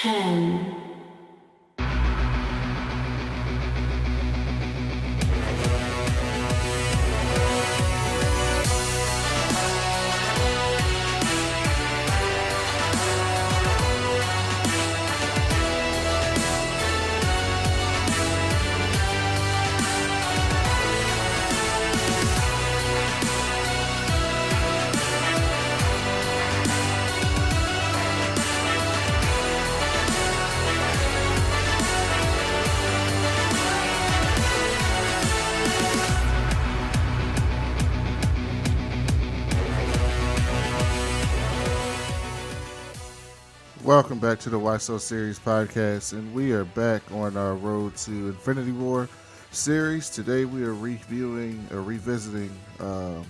10. Welcome back to the Why So Series podcast, and we are back on our road to Infinity War series. Today we are reviewing or revisiting the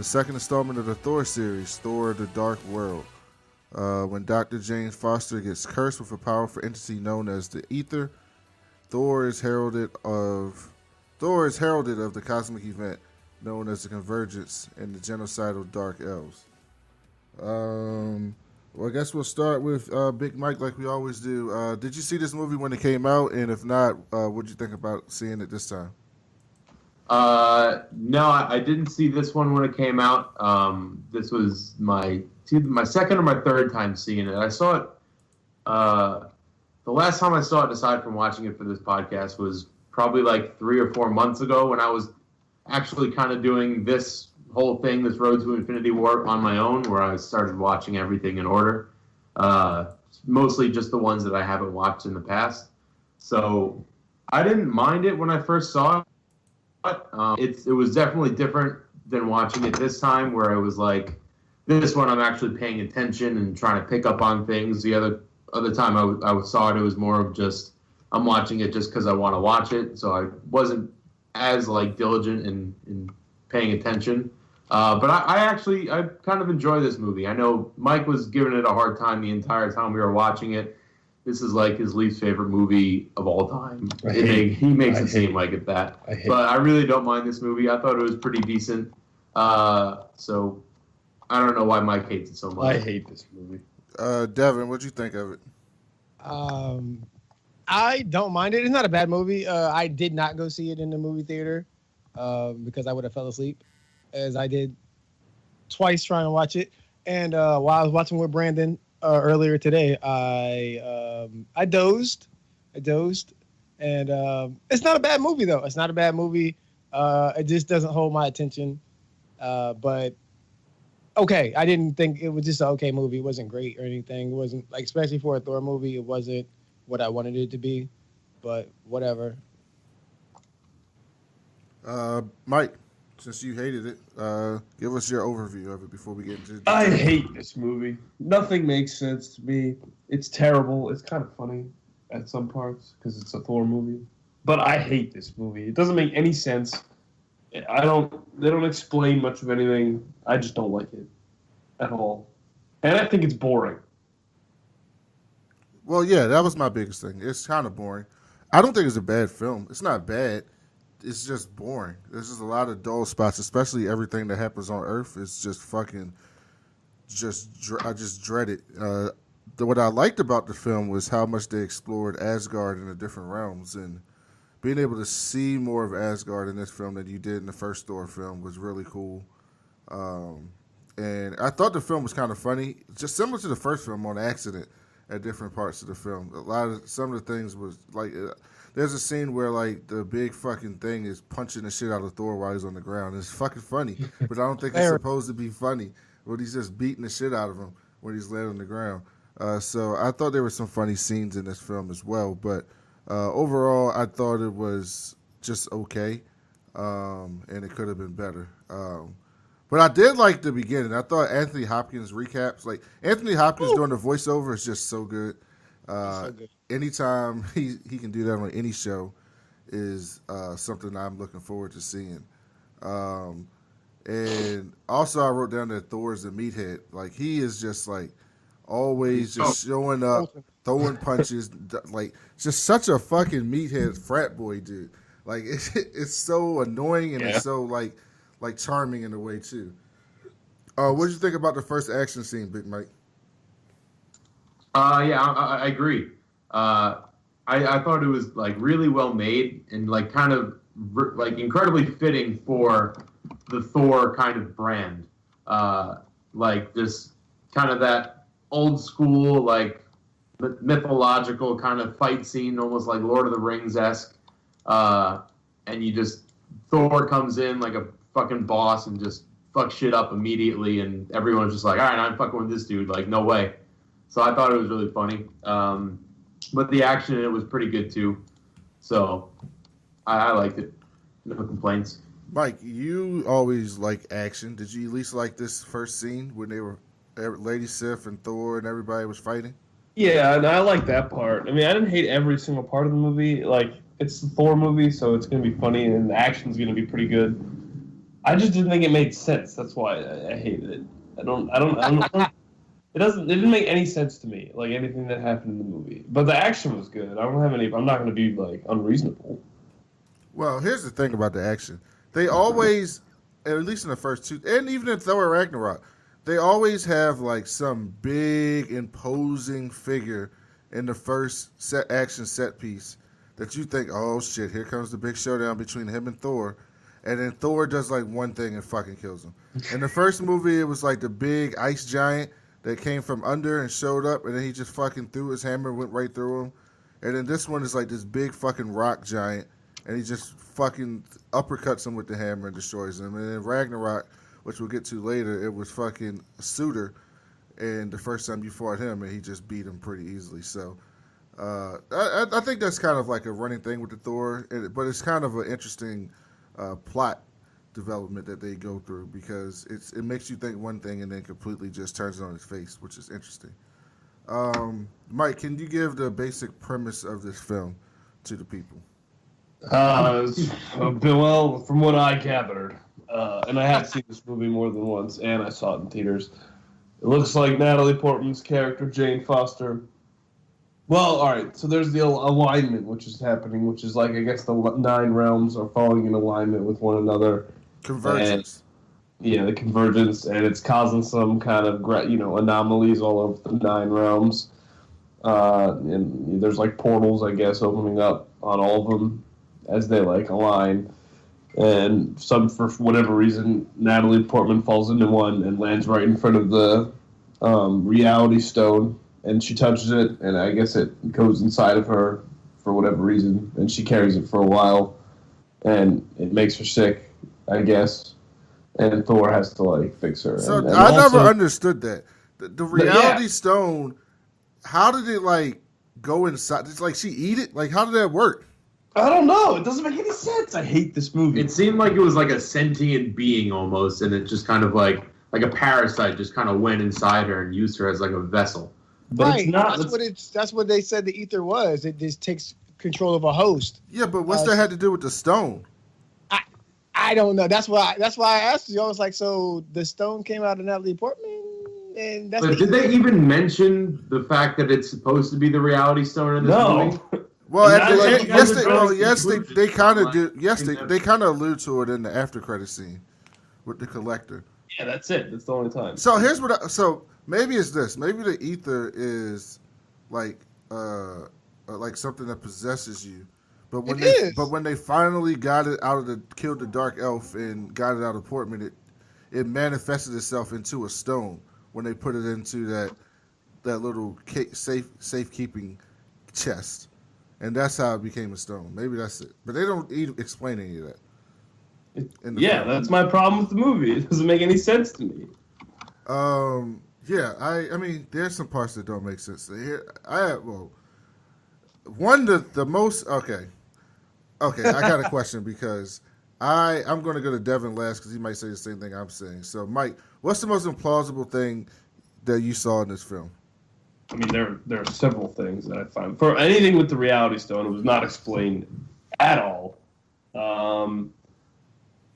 second installment of the Thor series, Thor The Dark World. When Dr. James Foster gets cursed with a powerful entity known as the Ether, Thor is heralded of the cosmic event known as the Convergence and the genocidal Dark Elves. Well, I guess we'll start with Big Mike like we always do. Did you see this movie when it came out? And if not, what did you think about seeing it this time? No, I didn't see this one when it came out. This was my second or my third time seeing it. I saw it, the last time I saw it, aside from watching it for this podcast, was probably like 3 or 4 months ago when I was actually kind of doing this whole thing, this Road to Infinity War, on my own, where I started watching everything in order. Mostly just the ones that I haven't watched in the past. So I didn't mind it when I first saw it. It was definitely different than watching it this time, where I was like, this one I'm actually paying attention and trying to pick up on things. The other time I saw it, it was more of just, I'm watching it just because I want to watch it. So I wasn't as like diligent in paying attention. But I kind of enjoy this movie. I know Mike was giving it a hard time the entire time we were watching it. This is like his least favorite movie of all time. He makes it seem like it that. But I really don't mind this movie. I thought it was pretty decent. So I don't know why Mike hates it so much. I hate this movie. Devin, what'd you think of it? I don't mind it. It's not a bad movie. I did not go see it in the movie theater because I would have fell asleep, as I did twice trying to watch it. And while I was watching with Brandon earlier today, I dozed. And it's not a bad movie, though. It's not a bad movie. It just doesn't hold my attention. But okay, I didn't think it was just an okay movie. It wasn't great or anything. It wasn't, like, especially for a Thor movie, it wasn't what I wanted it to be. But whatever. Mike, since you hated it, give us your overview of it before we get into it. I hate this movie. Nothing makes sense to me. It's terrible. It's kind of funny at some parts because it's a Thor movie. But I hate this movie. It doesn't make any sense. They don't explain much of anything. I just don't like it at all. And I think it's boring. Well, yeah, that was my biggest thing. It's kind of boring. I don't think it's a bad film. It's not bad. It's just boring. There's just a lot of dull spots, especially everything that happens on Earth. It's just fucking, I just dread it. What I liked about the film was how much they explored Asgard in the different realms, and being able to see more of Asgard in this film than you did in the first Thor film was really cool. And I thought the film was kind of funny, just similar to the first film, on accident at different parts of the film. Some of the things was like, there's a scene where like the big fucking thing is punching the shit out of Thor while he's on the ground. It's fucking funny, but I don't think it's supposed to be funny. But he's just beating the shit out of him when he's laying on the ground. So I thought there were some funny scenes in this film as well. But overall, I thought it was just okay, and it could have been better. But I did like the beginning. I thought Anthony Hopkins recaps, like Anthony Hopkins doing the voiceover, is just so good. So good. Anytime he can do that on any show is something I'm looking forward to seeing. And also I wrote down that Thor is a meathead. Like, he is just like always just showing up, throwing punches, like just such a fucking meathead frat boy dude. Like it's so annoying and it's so like charming in a way too. What did you think about the first action scene, Big Mike? Yeah, I agree. I thought it was like really well made and like kind of like incredibly fitting for the Thor kind of brand. Like just kind of that old school like mythological kind of fight scene, almost like Lord of the Rings esque. And you just Thor comes in like a fucking boss and just fucks shit up immediately, and everyone's just like, all right, I'm fucking with this dude. Like, no way. So I thought it was really funny. But the action in it was pretty good too. So I liked it. No complaints. Mike, you always like action. Did you at least like this first scene when they were Lady Sif and Thor and everybody was fighting? Yeah, and I like that part. I mean, I didn't hate every single part of the movie. Like, it's the Thor movie, so it's going to be funny, and the action's going to be pretty good. I just didn't think it made sense. That's why I hated it. I don't. It didn't make any sense to me, like anything that happened in the movie. But the action was good. I'm not going to be like unreasonable. Well, here's the thing about the action. They always, at least in the first two, and even in Thor Ragnarok, they always have like some big imposing figure in the first action set piece that you think, oh shit, here comes the big showdown between him and Thor. And then Thor does like one thing and fucking kills him. In the first movie, it was like the big ice giant that came from under and showed up, and then he just fucking threw his hammer, went right through him. And then this one is like this big fucking rock giant, and he just fucking uppercuts him with the hammer and destroys him. And then Ragnarok, which we'll get to later, it was fucking Suitor, and the first time you fought him, and he just beat him pretty easily. So I think that's kind of like a running thing with the Thor, but it's kind of an interesting plot development that they go through because it makes you think one thing and then completely just turns it on its face, which is interesting. Mike, can you give the basic premise of this film to the people? Well, from what I gathered, and I have seen this movie more than once, and I saw it in theaters, it looks like Natalie Portman's character, Jane Foster. Well, all right, so there's the alignment which is happening, which is like, I guess the 9 realms are falling in alignment with one another. Convergence. And, the convergence, and it's causing some kind of, anomalies all over the 9 realms. And there's like portals, I guess, opening up on all of them as they like align. And for whatever reason, Natalie Portman falls into one and lands right in front of the reality stone. And she touches it, and I guess it goes inside of her for whatever reason, and she carries it for a while, and it makes her sick, I guess. And Thor has to like fix her. So and I also, never understood that. The reality stone, how did it like go inside? It's like she eat it? Like how did that work? I don't know. It doesn't make any sense. I hate this movie. It seemed like it was like a sentient being almost, and it just kind of like a parasite just kind of went inside her and used her as like a vessel. But right. It's not. That's what they said the ether was. It just takes control of a host. Yeah, but what's that had to do with the stone? I don't know. That's why I asked you. I was like, so the stone came out of Natalie Portman, and that's. But did they even mention the fact that it's supposed to be the reality stone in this movie? Well, yes, they kind of do. Yes, they kind of allude to it in the after credit scene with the collector. Yeah, that's it. That's the only time. So here's so maybe it's this. Maybe the ether is like something that possesses you. But when they finally got it out of killed the dark elf and got it out of Portman, it manifested itself into a stone when they put it into that little safekeeping chest, and that's how it became a stone. Maybe that's it. But they don't explain any of that. That's my problem with the movie. It doesn't make any sense to me. Yeah, I mean, there's some parts that don't make sense. The most okay. I got a question because I'm going to go to Devin last because he might say the same thing I'm saying. So, Mike, what's the most implausible thing that you saw in this film? I mean, there are several things that I find. For anything with the Reality Stone, it was not explained at all.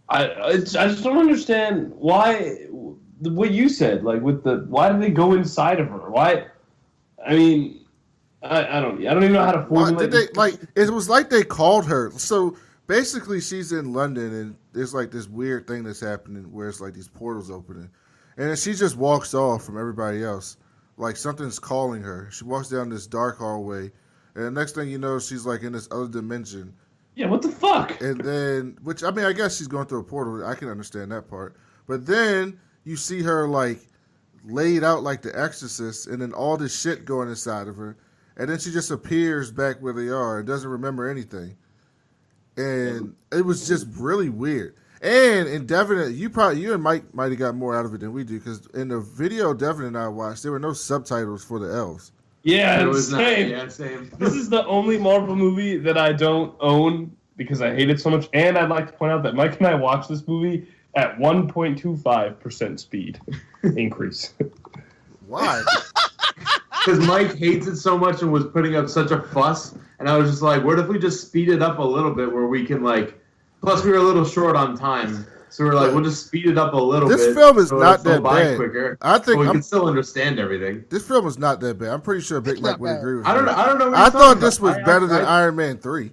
I just don't understand why what you said, like with why did they go inside of her? Why? I mean, I don't even know how to formulate. It was like they called her. So basically, she's in London, and there's like this weird thing that's happening where it's like these portals opening, and then she just walks off from everybody else. like something's calling her. She walks down this dark hallway, and the next thing you know, she's like in this other dimension. Yeah, what the fuck? And then, which I mean, I guess she's going through a portal. I can understand that part. But then you see her like laid out like the Exorcist, and then all this shit going inside of her, and then she just appears back where they are and doesn't remember anything. And it was just really weird. And in Devin, you and Mike might have got more out of it than we do, because in the video Devin and I watched, there were no subtitles for the elves. Yeah, It was not, same. yeah, same. This is the only Marvel movie that I don't own because I hate it so much. And I'd like to point out that Mike and I watched this movie at 1.25% speed increase. Why? Because Mike hates it so much and was putting up such a fuss, and I was just like, what if we just speed it up a little bit where we can like, plus we were a little short on time, so we are like, we'll just speed it up a little bit. This film is so not it'll that go by bad. quicker, I think but we can still understand everything. this film is not that bad. I'm pretty sure Big It's Mike not would bad. agree with I don't me. know. I don't know. What I you're thought talking this was about. better than Iron Man 3.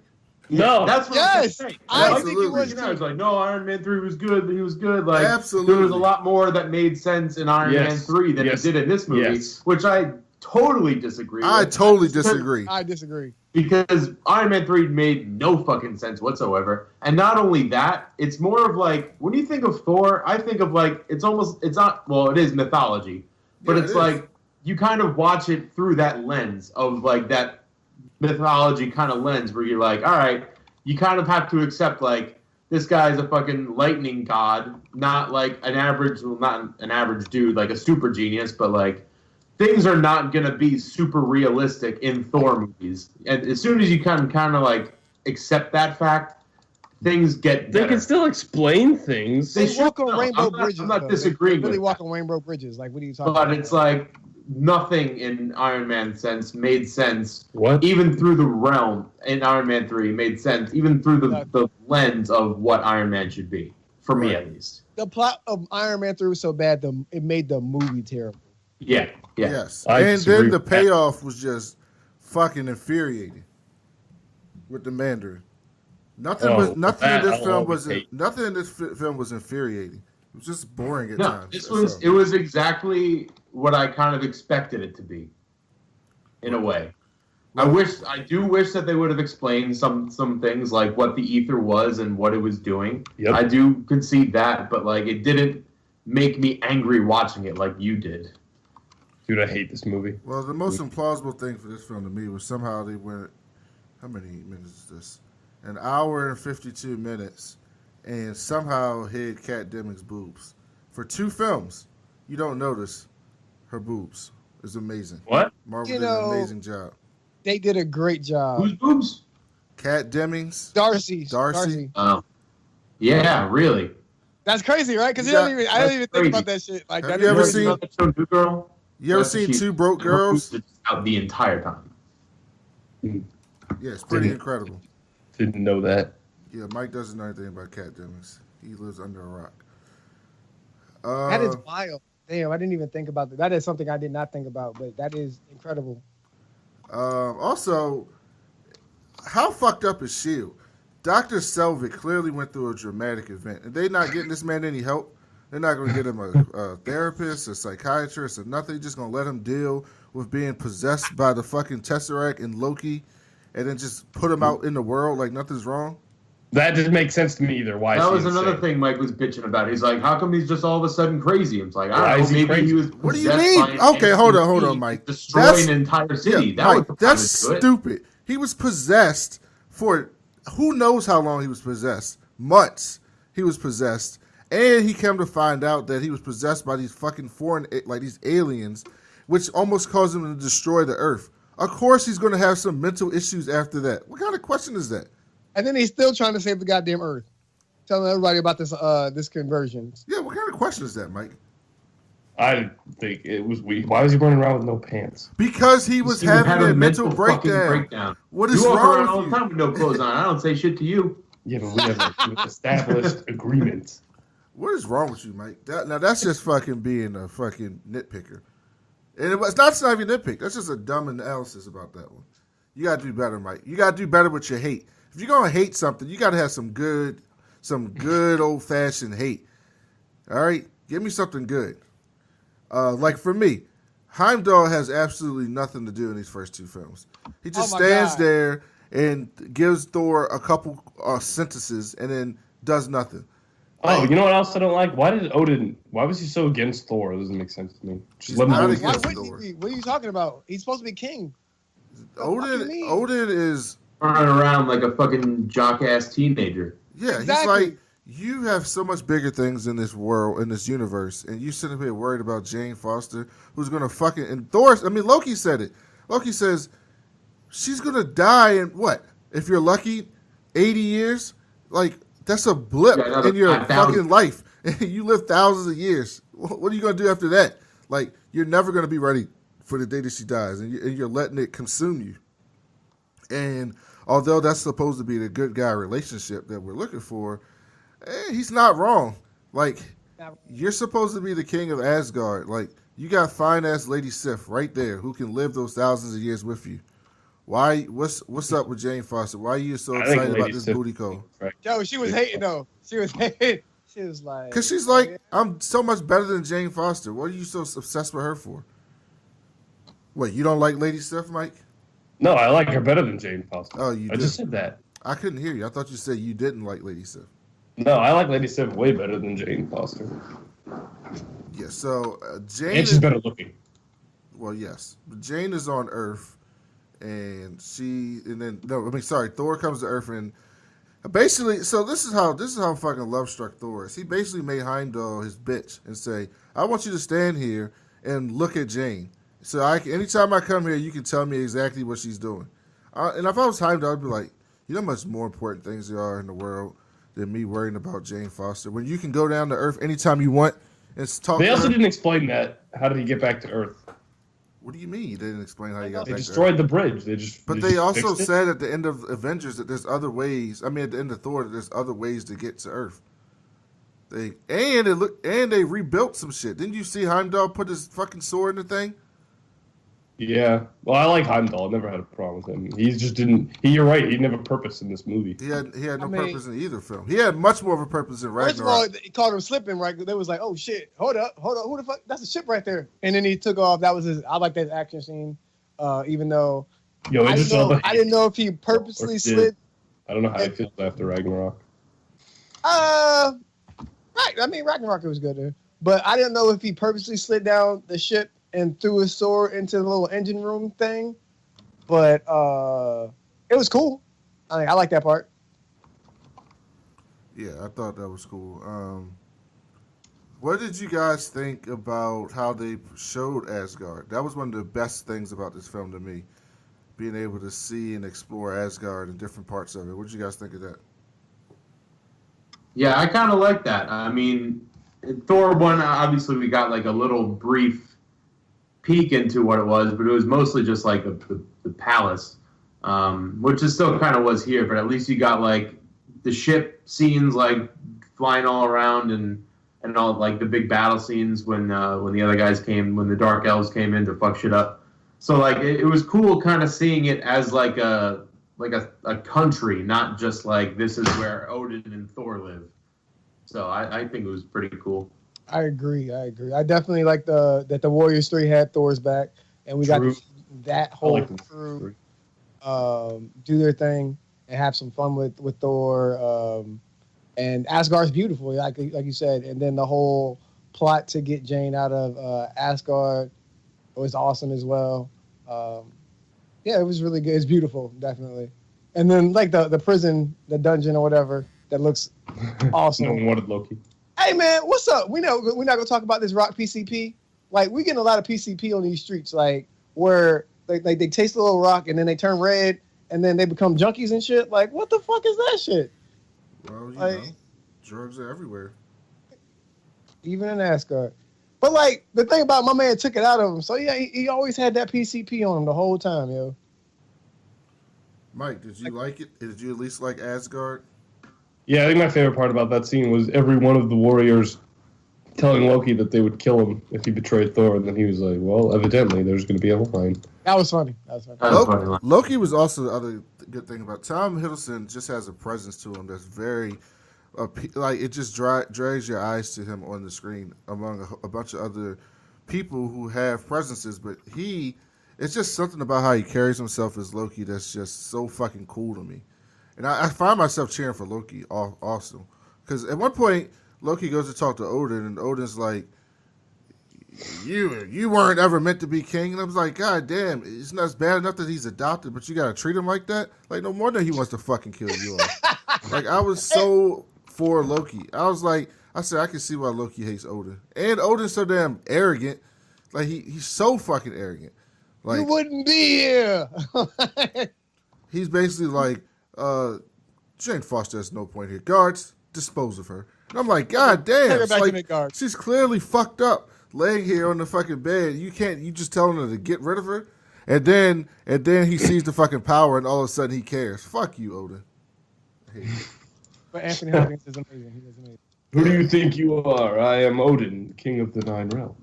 No. That's what Yes, I was saying. I Like, think it was I was like, no, Iron Man 3 was good, but he was good. Like, Absolutely. there was a lot more that made sense in Iron Man 3 than it did in this movie, which I totally disagree with. I totally disagree. I disagree. Because Iron Man 3 made no fucking sense whatsoever. And not only that, it's more of like, when you think of Thor, I think of like, it's not, well, it is mythology, but Yeah, it's it like, you kind of watch it through that lens of like that mythology kind of lens where you're like, all right, you kind of have to accept like, this guy's a fucking lightning god, not like an average, well, not an average dude, like a super genius, but like, things are not going to be super realistic in Thor movies. And as soon as you kind of like accept that fact, things get better. They can still explain things. They should walk on know. rainbow I'm not- bridges. I'm not though. disagreeing They really with walk that. on rainbow bridges. Like, what are you talking about? But it's like nothing in Iron Man sense made sense. What? Even through the realm in Iron Man 3 made sense, even through the lens of what Iron Man should be, for me at least. The plot of Iron Man 3 was so bad, it made the movie terrible. Yeah. Yes. I And disagree then the with that. payoff was just fucking infuriating with the Mandarin. Nothing in this film was infuriating. It was just boring at No, times. it was exactly what I kind of expected it to be, in a way. I do wish that they would have explained some things like what the ether was and what it was doing. Yep. I do concede that, but like it didn't make me angry watching it like you did. Dude, I hate this movie. Well, the most implausible thing for this film to me was somehow they went. How many minutes is this? An hour and 52 minutes, and somehow hid Kat Dennings' boobs. For 2 films, you don't notice her boobs. It's amazing. What? Marvel You did know, an amazing job. They did a great job. Whose boobs? Kat Dennings. Darcy. Oh, yeah, really. That's crazy, right? Because Yeah, I don't even that's think crazy. about that shit. Like, Have that you is ever crazy. seen- that show New Girl? You ever That's seen cheap. 2 Broke Her Girls? boobs are out the entire time. Yeah, it's pretty incredible. Didn't know that. Yeah, Mike doesn't know anything about Kat Dennings. He lives under a rock. That is wild. Damn, I didn't even think about that. That is something I did not think about, but that is incredible. Also, how fucked up is S.H.I.E.L.D.? Dr. Selvig clearly went through a dramatic event, and they're not getting this man any help. They're not going to get him a therapist, a psychiatrist, or nothing. They're just going to let him deal with being possessed by the fucking Tesseract and Loki, and then just put him out in the world like nothing's wrong. That didn't make sense to me either. Why? That is was he another insane? thing Mike was bitching about. He's like, how come he's just all of a sudden crazy? It's like, I Why don't is know, he maybe crazy? he was What do you possessed mean? by an Okay, hold on, entity Mike. Destroying That's- an entire city. Yeah, That Mike, would put that's time into it. stupid. He was possessed for who knows how long he was possessed. Months he was possessed. And he came to find out that he was possessed by these fucking foreign, like these aliens, which almost caused him to destroy the Earth. Of course he's going to have some mental issues after that. What kind of question is that? And then he's still trying to save the goddamn Earth. Telling everybody about this conversion. Yeah, what kind of question is that, Mike? I think it was weak. Why was he running around with no pants? Because he was He had having a mental fucking breakdown. What is you walk around wrong all with the you? time with no clothes on. I don't say shit to you. Yeah, but we have an established agreement. What is wrong with you, Mike? Now that's just fucking being a fucking nitpicker. And it's not even nitpick. That's just a dumb analysis about that one. You gotta do better, Mike. You gotta do better with your hate. If you're gonna hate something, you gotta have some good old fashioned hate. All right, give me something good. Like for me, Heimdall has absolutely nothing to do in these first two films. He just Oh my stands God. there and gives Thor a couple sentences and then does nothing. Oh, Like, you know what else I don't like? Why was he so against Thor? It doesn't make sense to me. Just He's let him not do his Why against thing. wouldn't Thor. he be? What are you talking about? He's supposed to be king. The fuck you mean? Odin is Running around like a fucking jock ass teenager. yeah. He's Exactly. like, you have so much bigger things in this world, in this universe, and you sitting here worried about Jane Foster, who's gonna fucking and Thor. I mean, Loki said it. Loki says she's gonna die in what? If you're lucky, 80 years. Like that's a blip Yeah, another in your 5,000. fucking life. You live thousands of years. What are you gonna do after that? Like you're never gonna be ready for the day that she dies, and you're letting it consume you. And although that's supposed to be the good guy relationship that we're looking for, he's not wrong. Like, you're supposed to be the king of Asgard. Like, you got fine ass Lady Sif right there who can live those thousands of years with you. Why? What's up with Jane Foster? Why are you so I think excited about Lady this Sif- booty call? Yo, she was hating though. She was hating. She was like, Because she's like, I'm so much better than Jane Foster. What are you so obsessed with her for? What, you don't like Lady Sif, Mike? No, I like her better than Jane Foster. Oh, you I do. just said that. I couldn't hear you. I thought you said you didn't like Lady Sif. No, I like Lady Sif way better than Jane Foster. Yeah, so Jane And she's better looking. Well, yes. Jane is on Earth, and Thor comes to Earth, and basically, so this is how fucking love struck Thor is. He basically made Heimdall his bitch and say, I want you to stand here and look at Jane. So anytime I come here, you can tell me exactly what she's doing. And if I was Heimdall, I'd be like, you know how much more important things there are in the world than me worrying about Jane Foster. When you can go down to Earth anytime you want and talk They to also her. didn't explain that. How did he get back to Earth? What do you mean? They didn't explain how you got They back destroyed there. the bridge. They just. But they they just also fixed it? said at the end of Avengers that there's other ways. I mean, at the end of Thor, that there's other ways to get to Earth. They rebuilt some shit. Didn't you see Heimdall put his fucking sword in the thing? Yeah. Well, I like Heimdall. I never had a problem with him. He just didn't. You're right. He didn't have a purpose in this movie. He had no purpose in either film. He had much more of a purpose in first of all, Ragnarok. he called him slipping, right? They was like, oh shit, hold up, who the fuck? That's a ship right there. And then he took off. That was I like that action scene, even though Yo, I didn't know if he purposely slid. I don't know how I feel after Ragnarok. Right. I mean, Ragnarok was good there, but I didn't know if he purposely slid down the ship and threw his sword into the little engine room thing. But it was cool. I mean, I like that part. Yeah, I thought that was cool. What did you guys think about how they showed Asgard? That was one of the best things about this film to me, being able to see and explore Asgard and different parts of it. What did you guys think of that? Yeah, I kind of like that. I mean, in Thor 1, obviously we got like a little brief peek into what it was, but it was mostly just like the palace, which is still kind of was here, but at least you got like the ship scenes like flying all around and all like the big battle scenes when the other guys came, when the Dark Elves came in to fuck shit up. So like it was cool kind of seeing it as like a country, not just like this is where Odin and Thor live. So I think it was pretty cool. I agree. I definitely like that the Warriors 3 had Thor's back, and we got that whole crew do their thing and have some fun with Thor. And Asgard's beautiful, like you said. And then the whole plot to get Jane out of Asgard was awesome as well. Yeah, it was really good. It's beautiful, definitely. And then like the prison, the dungeon or whatever, that looks awesome. No one wanted Loki. Hey man, what's up? We're not gonna talk about this rock PCP. Like we getting a lot of PCP on these streets, like where they taste a little rock and then they turn red and then they become junkies and shit. Like what the fuck is that shit? Well, you Like, know, drugs are everywhere. even in Asgard. But like the thing about my man took it out of him, so yeah, he always had that PCP on him the whole time, yo. Mike, did you like it? Did you at least like Asgard? Yeah, I think my favorite part about that scene was every one of the warriors telling Loki that they would kill him if he betrayed Thor, and then he was like, well, evidently there's going to be a line. That was funny. Loki was also the other good thing about Tom Hiddleston. Just has a presence to him that's very, like it just drags your eyes to him on the screen among a bunch of other people who have presences, but it's just something about how he carries himself as Loki that's just so fucking cool to me. And I find myself cheering for Loki also. Because at one point, Loki goes to talk to Odin, and Odin's like, you weren't ever meant to be king. And I was like, God damn, it's not as bad enough that he's adopted, but you got to treat him like that? Like, no wonder he wants to fucking kill you all. Like, I was so for Loki. I said, I can see why Loki hates Odin. And Odin's so damn arrogant. Like, he's so fucking arrogant. Like, you wouldn't be here. He's basically like, Jane Foster has no point here. Guards, dispose of her. And I'm like, God damn. Like, she's clearly fucked up, laying here on the fucking bed. You just telling her to get rid of her? And then he sees the fucking power, and all of a sudden he cares. Fuck you, Odin. But Anthony Hopkins is amazing. He is amazing. Who do you think you are? I am Odin, king of the Nine Realms.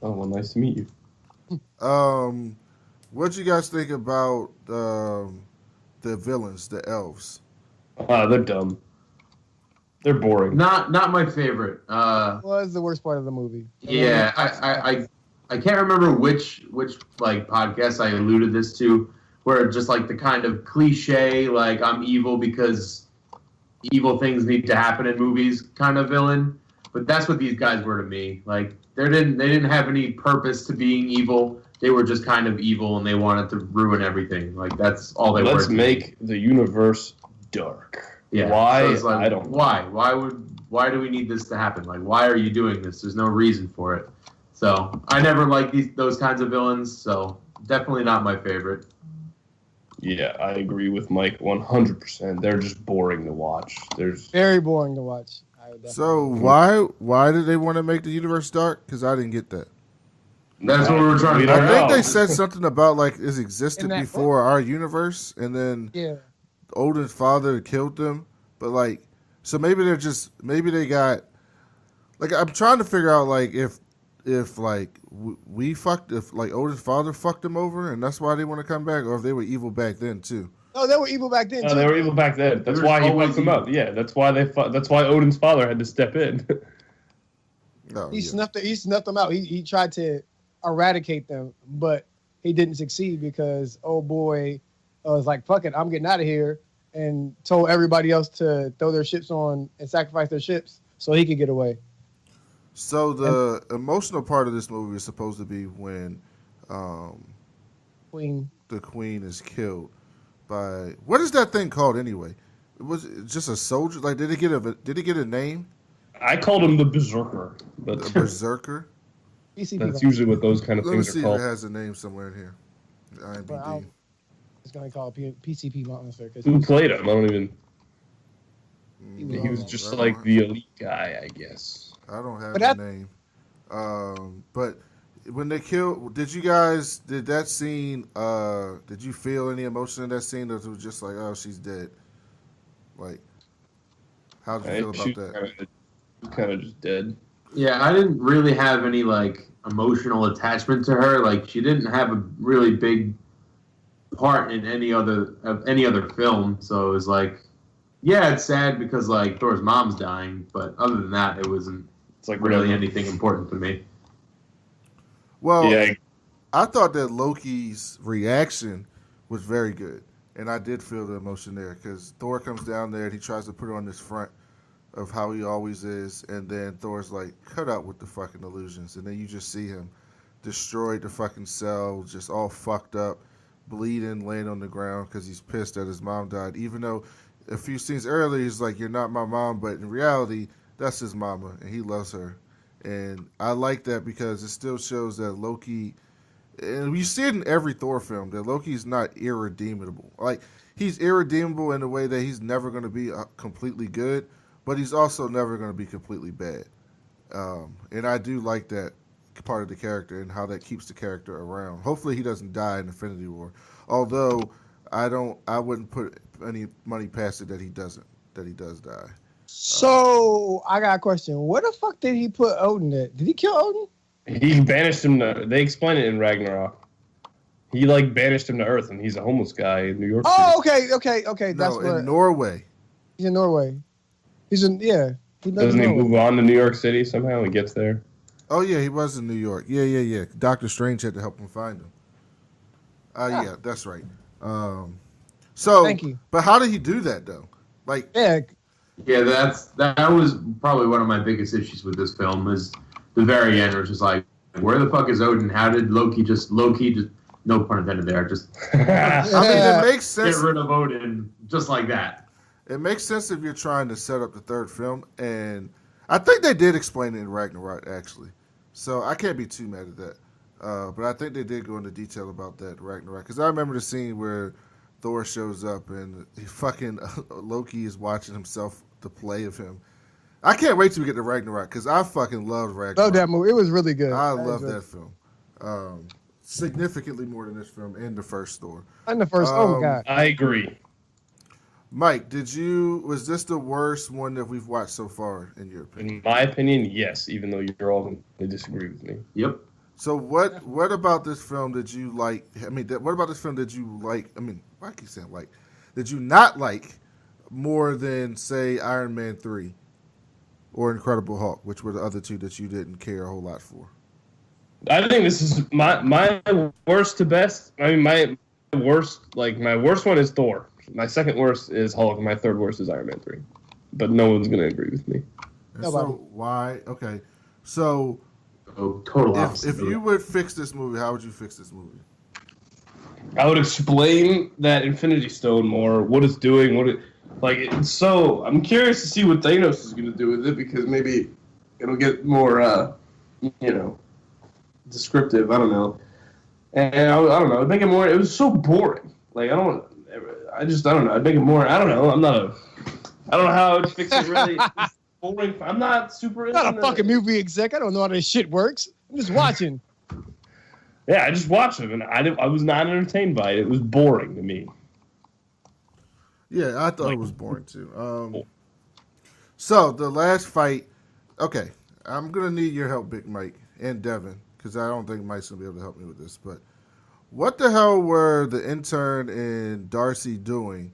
Oh, well, nice to meet you. What you guys think about the villains, the elves? They're dumb. They're boring. Not my favorite. Was the worst part of the movie. Yeah, I can't remember which like podcast I alluded this to, where just like the kind of cliche, like I'm evil because evil things need to happen in movies kind of villain. But that's what these guys were to me. Like they didn't have any purpose to being evil. They were just kind of evil, and they wanted to ruin everything. Like that's all they were. Let's make the universe dark. Yeah. Why? So like, I don't. Why do we need this to happen? Like, why are you doing this? There's no reason for it. So I never liked those kinds of villains. So definitely not my favorite. Yeah, I agree with Mike 100%. They're just boring to watch. There's very boring to watch. So why did they want to make the universe dark? Because I didn't get that. That's what we were trying to figure out. I think they said something about like it existed before our universe, and then Odin's father killed them. But like, so maybe they got like I'm trying to figure out like if like if like Odin's father fucked them over, and that's why they want to come back, or if they were evil back then too. No, they were evil back then. No, they were evil back then. That's why he fucked them up. Yeah, that's why that's why Odin's father had to step in. He snuffed them out. He tried to eradicate them, but he didn't succeed because old boy was like, "Fuck it, I'm getting out of here," and told everybody else to throw their ships on and sacrifice their ships so he could get away. So the emotional part of this movie is supposed to be when the queen is killed by what is that thing called anyway? Was it just a soldier? Like did it get a name? I called him the Berserker. But the Berserker. That's usually what those kind of things are called. Let me see if it has a name somewhere in here. IMDb. It's gonna call it PCP monster. Who played him? I don't even. He was just like the elite guy, I guess. I don't have the name. But when they killed, did that scene, did you feel any emotion in that scene, or was it just like, oh, she's dead? Like, how did you feel about that? Kind of just dead. Yeah, I didn't really have any like emotional attachment to her. Like, she didn't have a really big part in any other film. So it was like, yeah, it's sad because like Thor's mom's dying, but other than that, it wasn't really anything important to me. Well, yeah. I thought that Loki's reaction was very good, and I did feel the emotion there because Thor comes down there and he tries to put it on this front of how he always is, and then Thor's like, cut out with the fucking illusions, and then you just see him destroy the fucking cell, just all fucked up, bleeding, laying on the ground because he's pissed that his mom died, even though a few scenes earlier he's like, you're not my mom, but in reality that's his mama and he loves her. And I like that because it still shows that Loki, and you see it in every Thor film, that Loki's not irredeemable. Like, he's irredeemable in the way that he's never going to be completely good, but he's also never going to be completely bad. And I do like that part of the character and how that keeps the character around. Hopefully he doesn't die in Infinity War. Although I wouldn't put any money past it that he does die. So I got a question. Where the fuck did he put Odin at? Did he kill Odin? He banished him to. They explain it in Ragnarok. He like banished him to Earth, and he's a homeless guy in New York City. Oh, okay. That's in Norway. He's in Norway. He doesn't he move on to New York City somehow? He gets there. Oh yeah, he was in New York. Yeah. Doctor Strange had to help him find him. Yeah, that's right. So, Thank you. but how did he do that though? Like, Yeah, Yeah, that was probably one of my biggest issues with this film is the very end, where it's just like, where the fuck is Odin? How did Loki just no pun intended there, just I mean, it makes get sense. rid of Odin just like that? It makes sense if you're trying to set up the third film, and I think they did explain it in Ragnarok actually, so I can't be too mad at that. But I think they did go into detail about that in Ragnarok, because I remember the scene where Thor shows up and he fucking Loki is watching himself the play of him. I can't wait till we get to Ragnarok because I fucking loved Ragnarok. love that movie. It was really good. I love that film. Significantly more than this film and the first Thor. And the first, oh my god. I agree. Mike, was this the worst one that we've watched so far in your opinion? In my opinion, yes, even though you're all going to disagree with me. Yep. So what about this film did you like? I mean, what about this film did you like? I mean, why keep saying like? Did you not like more than say Iron Man 3 or Incredible Hulk, which were the other two that you didn't care a whole lot for? I think this is my worst to best. I mean, my worst one is Thor. My second worst is Hulk. My third worst is Iron Man 3. But no one's going to agree with me. And so why? Okay, so Total opposite. if you would fix this movie, how would you fix this movie? I would explain that Infinity Stone more, what it's doing, I'm curious to see what Thanos is going to do with it, because maybe it'll get more, descriptive. I don't know. And I don't know. I'd make it more. It was so boring. Like, I don't know. I'd make it more. I don't know. I don't know how I would fix it really. It's boring. I'm not super. I'm not a fucking movie exec. I don't know how this shit works. I'm just watching. Yeah, I just watched them, and I was not entertained by it. It was boring to me. Yeah, I thought it was boring too. So the last fight. Okay, I'm gonna need your help, Big Mike and Devin, because I don't think Mike's gonna be able to help me with this. But what the hell were the intern and Darcy doing,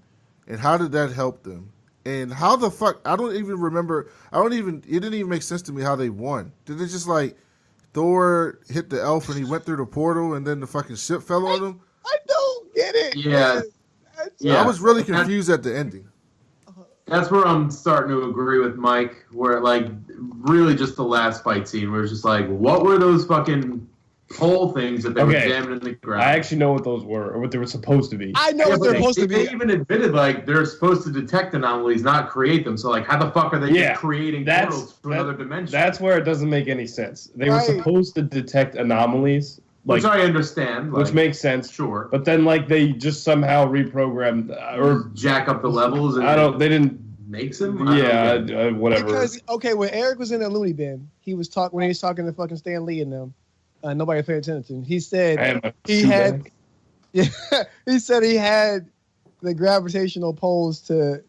and how did that help them? And how the fuck? I don't even remember. It didn't even make sense to me how they won. Did it just like Thor hit the elf and he went through the portal and then the fucking ship fell on him? I don't get it. Yeah. I was really confused at the ending. That's where I'm starting to agree with Mike, where like really just the last fight scene where it's just like, what were those fucking pole things that they were jamming in the ground? I actually know what those were, or what they were supposed to be. I know what they're supposed to be. They even admitted like they're supposed to detect anomalies, not create them. So like, how the fuck are they just creating portals to another dimension? That's where it doesn't make any sense. They were supposed to detect anomalies, which I understand, which makes sense. Sure, but then like they just somehow reprogrammed or jack up the levels. And they didn't. Makes them? Whatever. Because, when Eric was in the loony bin, he was talking to fucking Stan Lee and them. Nobody paid attention. He said he had the gravitational poles to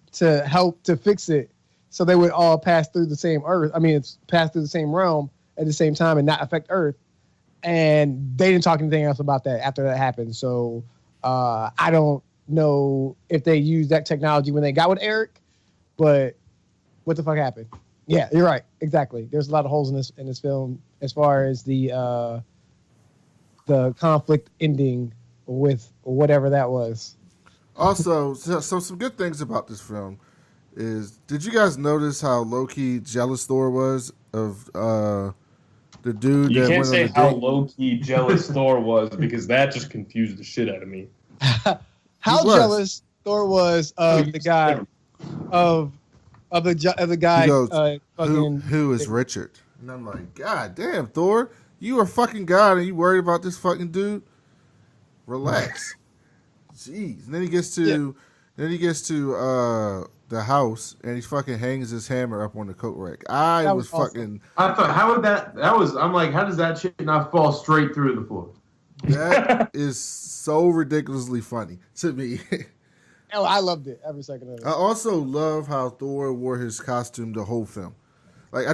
help to fix it, so they would all pass through the same Earth. I mean, it's pass through the same realm at the same time and not affect Earth. And they didn't talk anything else about that after that happened. So I don't know if they used that technology when they got with Eric. But what the fuck happened? Yeah, you're right. Exactly. There's a lot of holes in this film as far as the conflict ending with whatever that was. Also, so some good things about this film is, did you guys notice how low-key jealous Thor was of the dude? You that can't went say on the how date? low-key jealous Thor was, because that just confused the shit out of me. How jealous Thor was of the guy of the guy. He goes, who is Richard? And I'm like, God damn, Thor, you are fucking God, and you worried about this fucking dude? Relax. Jeez. And then he gets to the house, and he fucking hangs his hammer up on the coat rack. I was fucking. I thought, how would that? I'm like, how does that shit not fall straight through the floor? That is so ridiculously funny to me. Oh, I loved it every second of it. I also love how Thor wore his costume the whole film. Like, I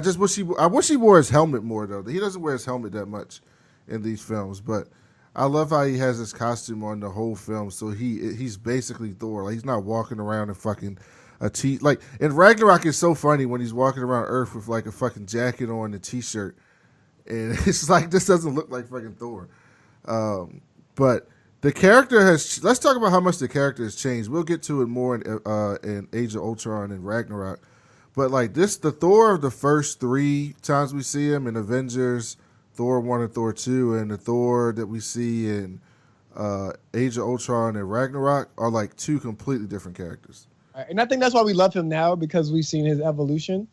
wish he wore his helmet more though. He doesn't wear his helmet that much in these films, but I love how he has his costume on the whole film. So he's basically Thor. Like, he's not walking around in fucking a t. Like in Ragnarok, it's so funny when he's walking around Earth with like a fucking jacket on and a t-shirt, and it's like this doesn't look like fucking Thor. But the character has. Let's talk about how much the character has changed. We'll get to it more in Age of Ultron and Ragnarok. But like this, the Thor of the first 3 times we see him in Avengers, Thor 1 and Thor 2, and the Thor that we see in Age of Ultron and Ragnarok are like 2 completely different characters. And I think that's why we love him now, because we've seen his evolution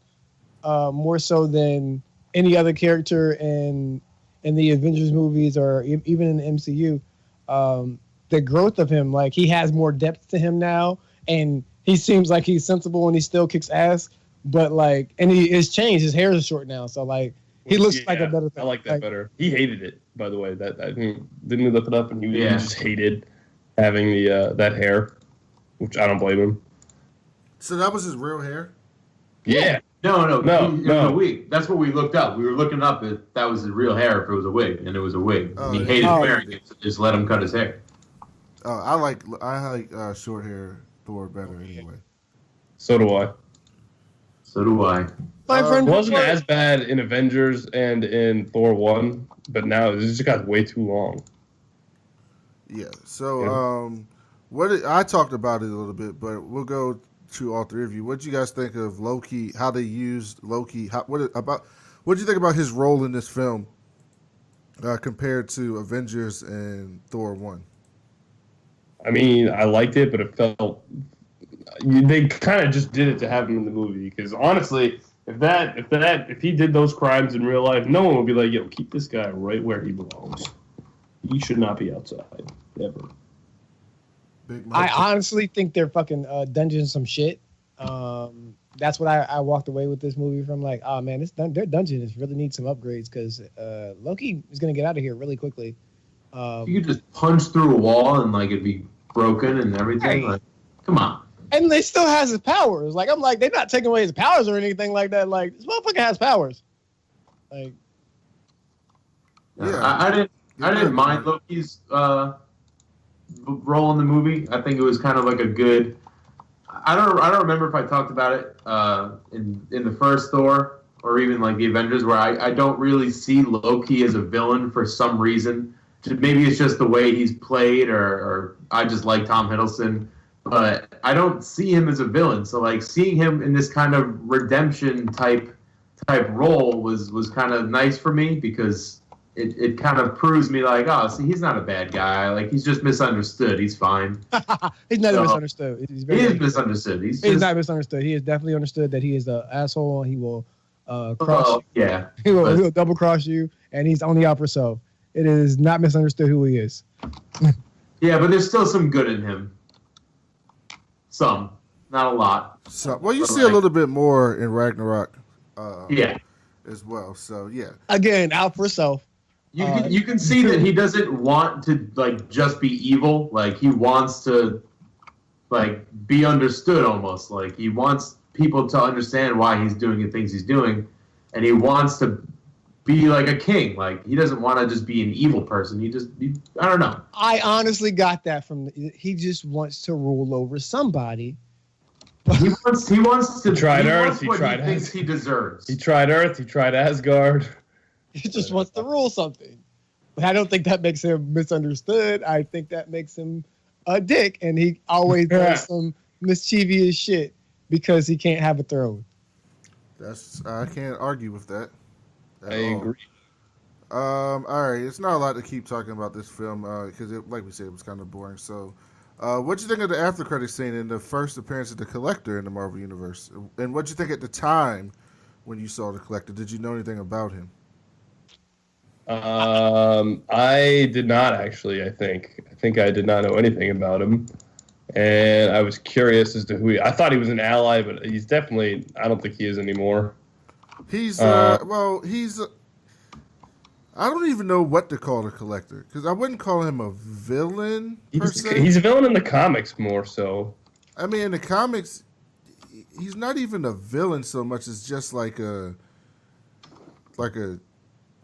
more so than any other character in the Avengers movies or even in the MCU. The growth of him, like he has more depth to him now, and he seems like he's sensible and he still kicks ass. But like, and he has changed. His hair is short now, so like he looks like a better. I like that better. He hated it, by the way. That didn't he look it up, and he just hated having the that hair, which I don't blame him. So that was his real hair? Yeah. No. It was a wig. That's what we looked up. We were looking up if that was his real hair, if it was a wig, and it was a wig. He hated wearing it, so just let him cut his hair. I like short hair Thor better anyway. So do I. My friend wasn't as bad in Avengers and in Thor 1, but now it just got way too long. Yeah. So I talked about it a little bit, but we'll go to all 3 of you. What do you guys think of Loki? How they used Loki? What do you think about his role in this film compared to Avengers and Thor 1? I mean, I liked it, but it felt they kind of just did it to have him in the movie. Because honestly, if he did those crimes in real life, no one would be like, "Yo, keep this guy right where he belongs. He should not be outside ever." I honestly think they're fucking dungeons some shit. That's what I walked away with this movie from. Like, oh man, their dungeon really needs some upgrades because Loki is gonna get out of here really quickly. You could just punch through a wall and like it'd be broken and everything. Right. Like, come on. And they still has his powers. Like I'm like, they're not taking away his powers or anything like that. Like this motherfucker has powers. Like, yeah, I didn't mind Loki's role in the movie. I think it was kind of like a good. I don't remember if I talked about it in the first Thor or even like the Avengers, where I don't really see Loki as a villain for some reason. Maybe it's just the way he's played, or I just like Tom Hiddleston, but I don't see him as a villain. So like seeing him in this kind of redemption type role was kind of nice for me, because it kind of proves me like, oh, see, he's not a bad guy. Like he's just misunderstood. He's fine. He's not misunderstood. He is misunderstood. He's not misunderstood. He is definitely understood that he is an asshole. He will cross you. Yeah. He will double cross you, and he's only out for self. It is not misunderstood who he is. Yeah, but there's still some good in him. Some, not a lot. So, well, you see a little bit more in Ragnarok. As well. So yeah. Again, out for self. You can see that he doesn't want to like just be evil. Like he wants to like be understood almost. Like he wants people to understand why he's doing the things he's doing, and he wants to be like a king. Like he doesn't want to just be an evil person. I don't know. I honestly got that from he just wants to rule over somebody. He wants to try Earth. He thinks he deserves. He tried Earth. He tried Asgard. He just wants to rule something. But I don't think that makes him misunderstood. I think that makes him a dick, and he always does some mischievous shit because he can't have a throne. I can't argue with that. I agree. All right, it's not a lot to keep talking about this film because, like we said, it was kind of boring. So, what'd you think of the after credit scene in the first appearance of the Collector in the Marvel Universe? And what'd you think at the time when you saw the Collector? Did you know anything about him? I did not actually. I think I did not know anything about him, and I was curious as to who I thought he was an ally, but he's definitely. I don't think he is anymore. He's I don't even know what to call the Collector, because I wouldn't call him a villain per se. He's a villain in the comics more so. I mean, in the comics, he's not even a villain so much as just like a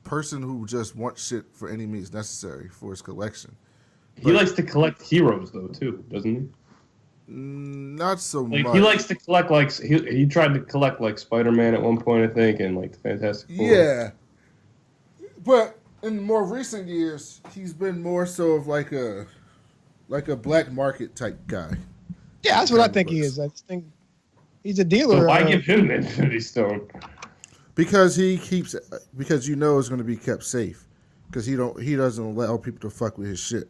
person who just wants shit for any means necessary for his collection. He likes to collect heroes though too, doesn't he? Not so much. He likes to collect like he tried to collect like Spider-Man at one point, I think, and like the Fantastic Four. Yeah. But in more recent years, he's been more so of like a black market type guy. Yeah, that's what I think he is. I just think he's a dealer. So why give him the Infinity Stone? Because because you know it's going to be kept safe. Because he doesn't allow people to fuck with his shit.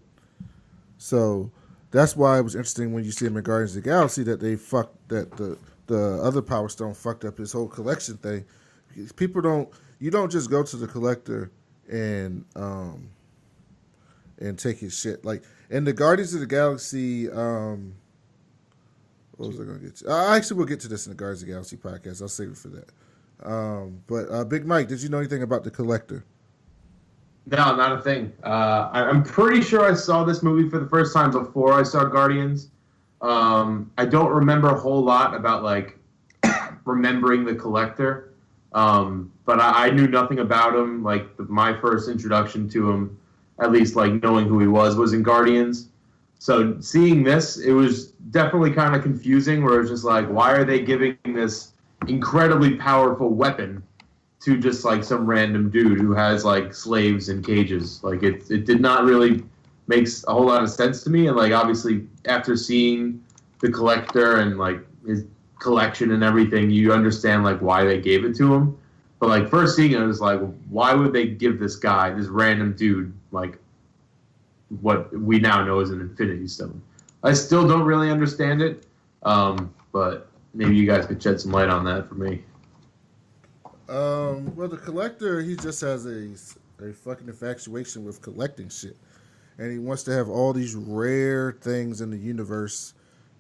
So that's why it was interesting when you see him in Guardians of the Galaxy that the other Power Stone fucked up his whole collection thing. You don't just go to the collector and take his shit. Like in the Guardians of the Galaxy, what was I going to get to? I actually will get to this in the Guardians of the Galaxy podcast. I'll save it for that. But Big Mike, did you know anything about the collector? No, not a thing. I'm pretty sure I saw this movie for the first time before I saw Guardians. I don't remember a whole lot about like remembering the collector, but I knew nothing about him. Like my first introduction to him, at least like knowing who he was in Guardians. So seeing this, it was definitely kind of confusing. Where it was just like, why are they giving this incredibly powerful weapon to just like some random dude who has like slaves in cages? Like it did not really make a whole lot of sense to me. And like obviously after seeing the collector and like his collection and everything, you understand like why they gave it to him. But like first seeing it, it was like, why would they give this guy, this random dude, like what we now know as an Infinity Stone? I still don't really understand it, but maybe you guys could shed some light on that for me. Well, the collector, he just has a fucking infatuation with collecting shit. And he wants to have all these rare things in the universe,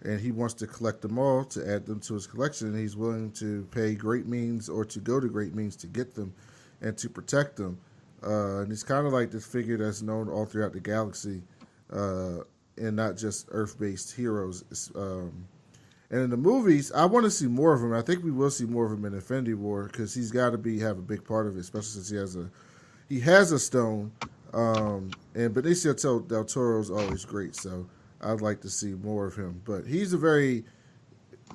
and he wants to collect them all to add them to his collection. And he's willing to pay great means or to go to great means to get them and to protect them. And he's kind of like this figure that's known all throughout the galaxy, and not just Earth-based heroes. And in the movies, I want to see more of him. I think we will see more of him in Infinity War because he's got to have a big part of it, especially since he has a stone. And Benicio del Toro is always great, so I'd like to see more of him. But he's a very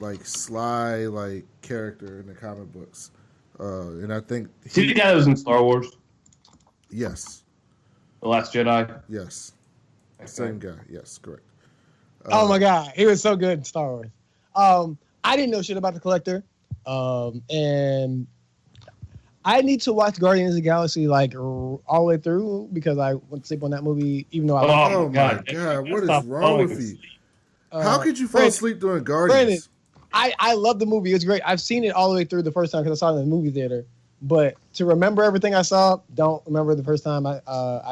like sly like character in the comic books, and I think See the guy that was in Star Wars, yes, The Last Jedi. yes, Okay. same guy, yes, correct. Oh my god, he was so good in Star Wars. I didn't know shit about the collector, and I need to watch Guardians of the Galaxy like all the way through because I went to sleep on that movie, even though I. Oh my god, what is wrong with you? How could you fall asleep during Guardians? I love the movie. It's great. I've seen it all the way through the first time because I saw it in the movie theater. But to remember everything I saw, don't remember the first time I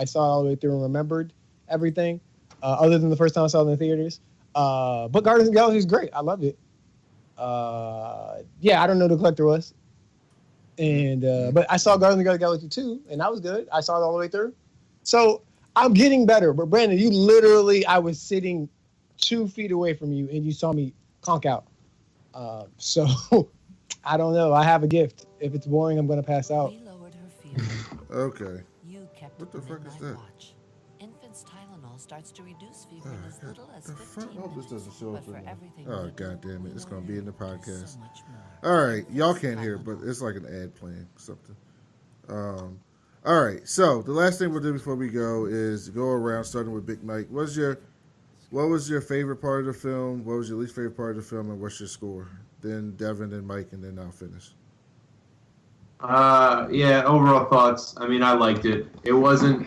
saw it all the way through and remembered everything, other than the first time I saw it in the theaters. But Guardians of the Galaxy is great. I loved it. Yeah, I don't know who the collector was. And but I saw Guardians of the Galaxy 2, and that was good. I saw it all the way through. So I'm getting better. But Brandon, you literally, I was sitting 2 feet away from you, and you saw me conk out. So I don't know. I have a gift. If it's boring, I'm going to pass out. Okay. What the fuck is that? Infant's Tylenol starts to reduce fever in as little as 15 I hope this doesn't show up. everything. Oh god damn it! It's going to be in the podcast. All right, y'all can't hear, but it's like an ad playing something. All right, so the last thing we'll do before we go is go around, starting with Big Mike. What was your favorite part of the film? What was your least favorite part of the film? And what's your score? Then Devin, then Mike, and then I'll finish. Yeah, overall thoughts. I mean, I liked it. It wasn't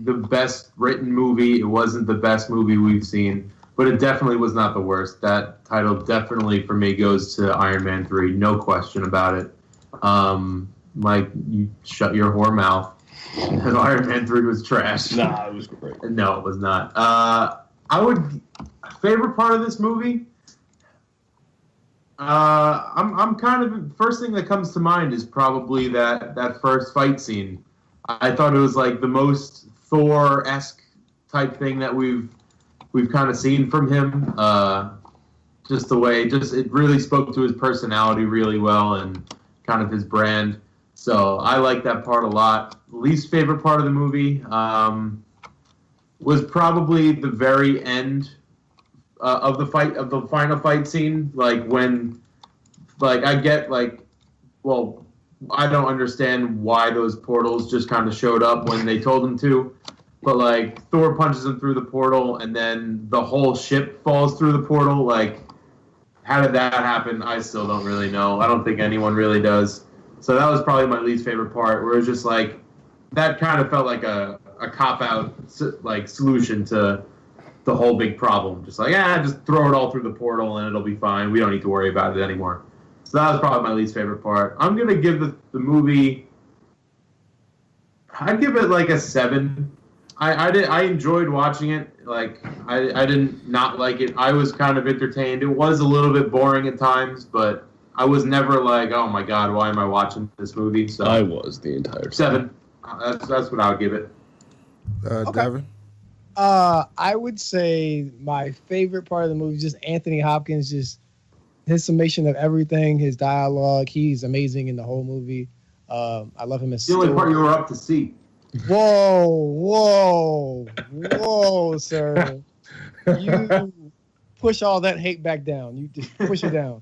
the best written movie. It wasn't the best movie we've seen, but it definitely was not the worst. That title definitely for me goes to Iron Man 3, no question about it. Mike, you shut your whore mouth. Iron Man 3 was trash. Nah, it was great. No, it was not. Favorite part of this movie? I'm kind of, first thing that comes to mind is probably that first fight scene. I thought it was like the most Thor-esque type thing that we've kind of seen from him. Just the way, it really spoke to his personality really well and kind of his brand. So I like that part a lot. Least favorite part of the movie was probably the very end of the final fight scene. Like when, like I get like, well, I don't understand why those portals just kind of showed up when they told them to. But like Thor punches him through the portal, and then the whole ship falls through the portal. Like, how did that happen? I still don't really know. I don't think anyone really does. So that was probably my least favorite part, where it was just like that kind of felt like a cop out like solution to the whole big problem. Just like, just throw it all through the portal and it'll be fine. We don't need to worry about it anymore. So that was probably my least favorite part. I'm gonna give the movie. I'd give it like a 7. I enjoyed watching it. Like I didn't not like it. I was kind of entertained. It was a little bit boring at times, but I was never like, oh my god, why am I watching this movie? So I was the entire 7. That's what I would give it. Devin? I would say my favorite part of the movie is just Anthony Hopkins, just his summation of everything, his dialogue. He's amazing in the whole movie. I love him as The only part you were up to see. Whoa, sir. You push all that hate back down. You just push it down.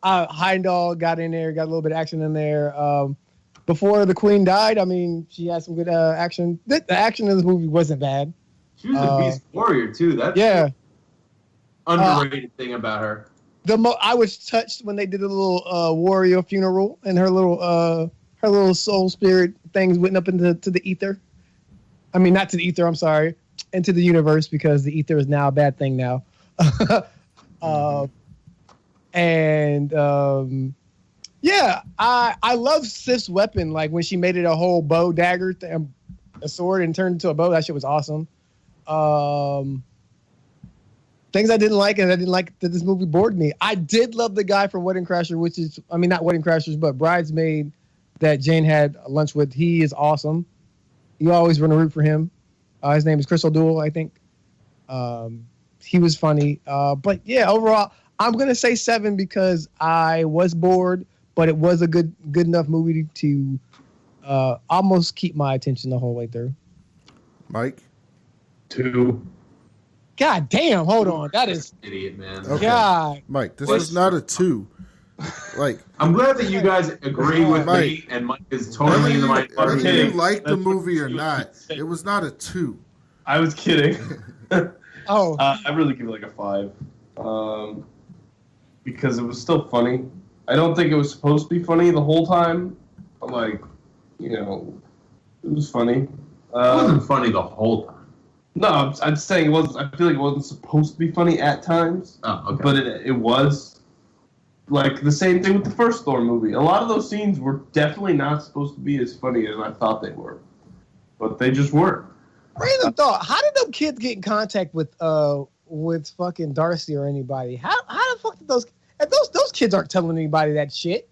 Heimdall got in there, got a little bit of action in there. Before the Queen died, I mean, she had some good action. The action in this movie wasn't bad. She was a beast warrior too. That's underrated thing about her. I was touched when they did a little warrior funeral and her little soul spirit things went up into the ether. I mean, not to the ether. I'm sorry, into the universe, because the ether is now a bad thing now. I love Sif's weapon. Like when she made it a whole bow dagger, a sword, and turned into a bow. That shit was awesome. Things I didn't like, and I didn't like that this movie bored me. I did love the guy from Wedding Crashers, not Wedding Crashers, but Bridesmaid that Jane had lunch with. He is awesome. You always want to root for him. His name is Chris O'Dowd, I think. He was funny. But yeah, overall, I'm going to say 7 because I was bored, but it was a good enough movie to almost keep my attention the whole way through. Mike? 2. God damn, hold on. That is... Idiot, man. Okay. God. Mike, this is not a 2. Like, I'm glad that you guys agree with me, and Mike is totally in the minority. Whether you like the movie or not, it was not a 2. I was kidding. I really give it like a 5. Because it was still funny. I don't think it was supposed to be funny the whole time. But like, it was funny. It wasn't funny the whole time. No, I'm saying it wasn't. I feel like it wasn't supposed to be funny at times. Oh, okay. But it was. Like the same thing with the first Thor movie. A lot of those scenes were definitely not supposed to be as funny as I thought they were. But they just weren't. Random thought. How did them kids get in contact with fucking Darcy or anybody? How the fuck did those kids aren't telling anybody that shit?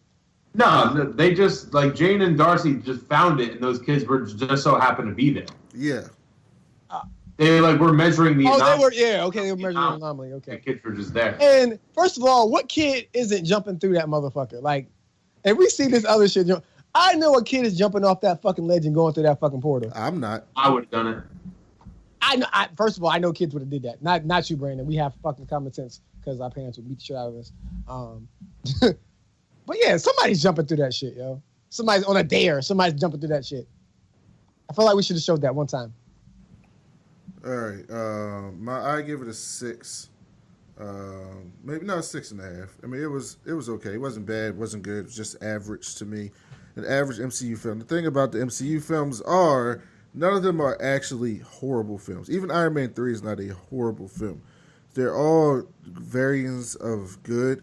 No, they just, like, Jane and Darcy just found it, and those kids were just so happened to be there. Yeah. They were measuring the anomaly. They were measuring the anomaly. Okay. The kids were just there. And first of all, what kid isn't jumping through that motherfucker? Like, if we see this other shit, I know a kid is jumping off that fucking ledge and going through that fucking portal. I'm not. I would have done it. First of all, I know kids would have did that. Not you, Brandon. We have fucking common sense because our parents would beat the shit out of us. But yeah, somebody's jumping through that shit, yo. Somebody's on a dare. Somebody's jumping through that shit. I feel like we should have showed that one time. All right. I give it a 6. Maybe not 6.5. I mean, it was okay. It wasn't bad. It wasn't good. It was just average to me. An average MCU film. The thing about the MCU films are none of them are actually horrible films. Even Iron Man 3 is not a horrible film. They're all variants of good.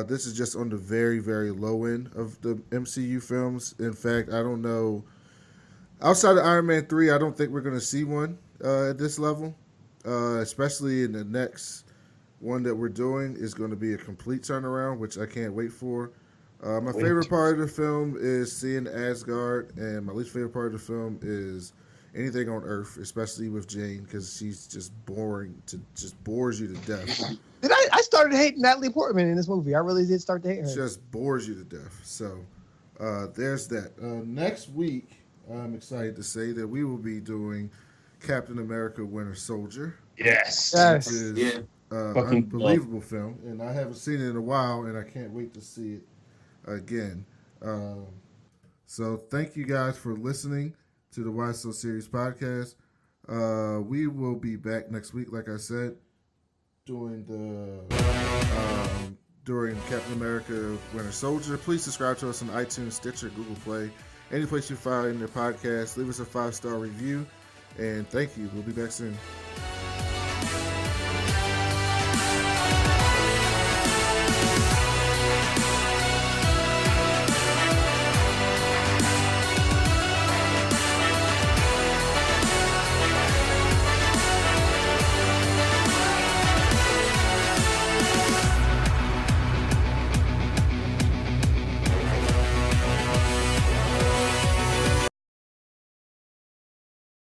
This is just on the very, very low end of the MCU films. In fact, I don't know. Outside of Iron Man 3, I don't think we're going to see one at this level. Especially in the next one that we're doing is going to be a complete turnaround, which I can't wait for. My favorite part of the film is seeing Asgard, and my least favorite part of the film is anything on Earth, especially with Jane, because she's just boring. Just bores you to death. I started hating Natalie Portman in this movie. I really did start to hate her. Just bores you to death. So there's that. Next week, I'm excited to say that we will be doing Captain America: Winter Soldier. Yes. Which is unbelievable film, and I haven't seen it in a while, and I can't wait to see it. again. So thank you guys for listening to the Why So Serious podcast. We will be back next week, like I said, during Captain America Winter Soldier. Please subscribe to us on iTunes, Stitcher, Google Play, any place you find the podcast. Leave us a 5-star review, and thank you. We'll be back soon.